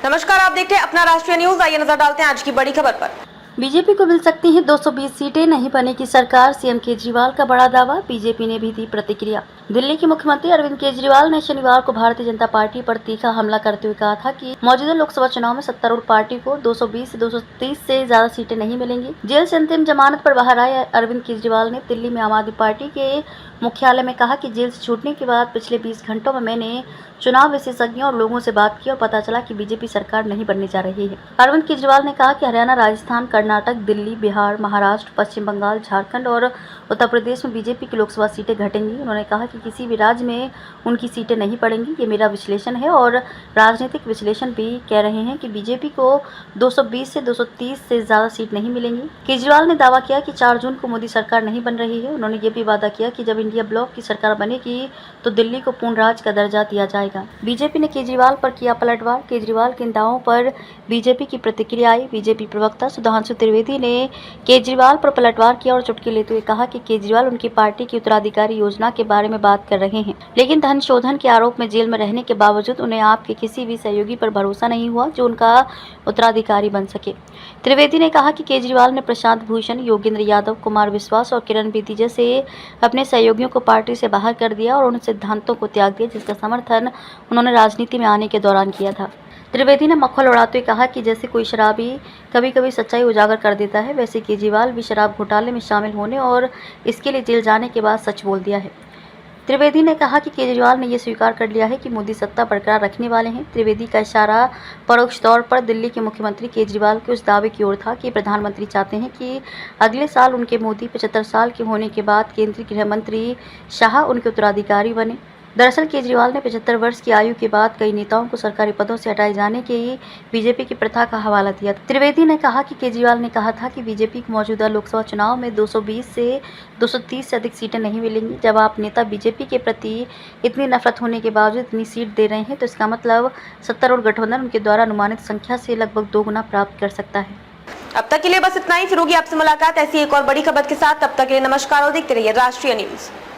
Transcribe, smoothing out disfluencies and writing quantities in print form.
नमस्कार, आप देखते हैं अपना राष्ट्रीय न्यूज। आइए नजर डालते हैं आज की बड़ी खबर पर। बीजेपी को मिल सकती हैं 220 सीटें, नहीं बनेगी सरकार, सीएम केजरीवाल का बड़ा दावा। बीजेपी ने भी दी प्रतिक्रिया। दिल्ली के मुख्यमंत्री अरविंद केजरीवाल ने शनिवार को भारतीय जनता पार्टी पर तीखा हमला करते हुए कहा था कि मौजूदा लोकसभा चुनाव में सत्तारूढ़ पार्टी को 220 से 230 से ज्यादा सीटें नहीं मिलेंगी। जेल से अंतिम जमानत पर बाहर आए अरविंद केजरीवाल ने दिल्ली में आम आदमी पार्टी के मुख्यालय में कहा कि जेल से छूटने के बाद पिछले 20 घंटों में मैंने चुनाव विशेषज्ञों और लोगों से बात की और पता चला कि बीजेपी सरकार नहीं बनने जा रही है। अरविंद केजरीवाल ने कहा कि हरियाणा, राजस्थान, कर्नाटक, दिल्ली, बिहार, महाराष्ट्र, पश्चिम बंगाल, झारखंड और उत्तर प्रदेश में बीजेपी की लोकसभा सीटें घटेंगी। उन्होंने कहा कि किसी भी राज्य में उनकी सीटें नहीं पड़ेंगी। ये मेरा विश्लेषण है और राजनीतिक विश्लेषण भी कह रहे हैं कि बीजेपी को 220 से 230 से ज्यादा सीट नहीं मिलेंगी। केजरीवाल ने दावा किया कि 4 जून को मोदी सरकार नहीं बन रही है। उन्होंने ये भी वादा किया कि जब इंडिया ब्लॉक की सरकार बनेगी तो दिल्ली को पूर्ण राज्य का दर्जा दिया जाएगा। बीजेपी ने केजरीवाल पर किया पलटवार। केजरीवाल के इन दावों पर बीजेपी की प्रतिक्रिया आई। बीजेपी प्रवक्ता सुधांशु त्रिवेदी ने केजरीवाल पर पलटवार किया और चुटकी लेते हुए कहा कि केजरीवाल उनकी पार्टी की उत्तराधिकारी योजना के बारे में बात कर रहे हैं, लेकिन धन शोधन के आरोप में जेल में रहने के बावजूद उन्हें आपके किसी भी सहयोगी पर भरोसा नहीं हुआ जो उनका उत्तराधिकारी बन सके। त्रिवेदी ने कहा कि केजरीवाल ने प्रशांत भूषण, योगेंद्र यादव, कुमार विश्वास और किरण बेदी जैसे अपने सहयोगियों को पार्टी से बाहर कर दिया और उन सिद्धांतों को त्याग दिया जिसका समर्थन उन्होंने राजनीति में आने के दौरान किया था। त्रिवेदी ने मक्खन उड़ाते हुए कहा कि जैसे कोई शराबी कभी कभी सच्चाई उजागर कर देता है, वैसे केजरीवाल भी शराब घोटाले में शामिल होने और इसके लिए जेल जाने के बाद सच बोल दिया है। त्रिवेदी ने कहा कि केजरीवाल ने यह स्वीकार कर लिया है कि मोदी सत्ता बरकरार रखने वाले हैं। त्रिवेदी का इशारा परोक्ष तौर पर दिल्ली के मुख्यमंत्री केजरीवाल के उस दावे की ओर था कि प्रधानमंत्री चाहते हैं कि अगले साल उनके मोदी 75 साल के होने के बाद केंद्रीय गृह मंत्री शाह उनके उत्तराधिकारी बने। दरअसल केजरीवाल ने 75 वर्ष की आयु के बाद कई नेताओं को सरकारी पदों से हटाए जाने की बीजेपी की प्रथा का हवाला दिया। त्रिवेदी ने कहा कि केजरीवाल ने कहा था कि बीजेपी को मौजूदा लोकसभा चुनाव में 220 से 230 से अधिक सीटें नहीं मिलेंगी। जब आप नेता बीजेपी के प्रति इतनी नफरत होने के बावजूद इतनी सीट दे रहे हैं तो इसका मतलब सत्तारूढ़ गठबंधन उनके द्वारा अनुमानित संख्या से लगभग 2 गुना प्राप्त कर सकता है। अब तक के लिए बस इतना ही। फिर होगी आपसे मुलाकात ऐसी एक और बड़ी खबर के साथ। तब तक के लिए नमस्कार और देखते रहिए राष्ट्रीय न्यूज।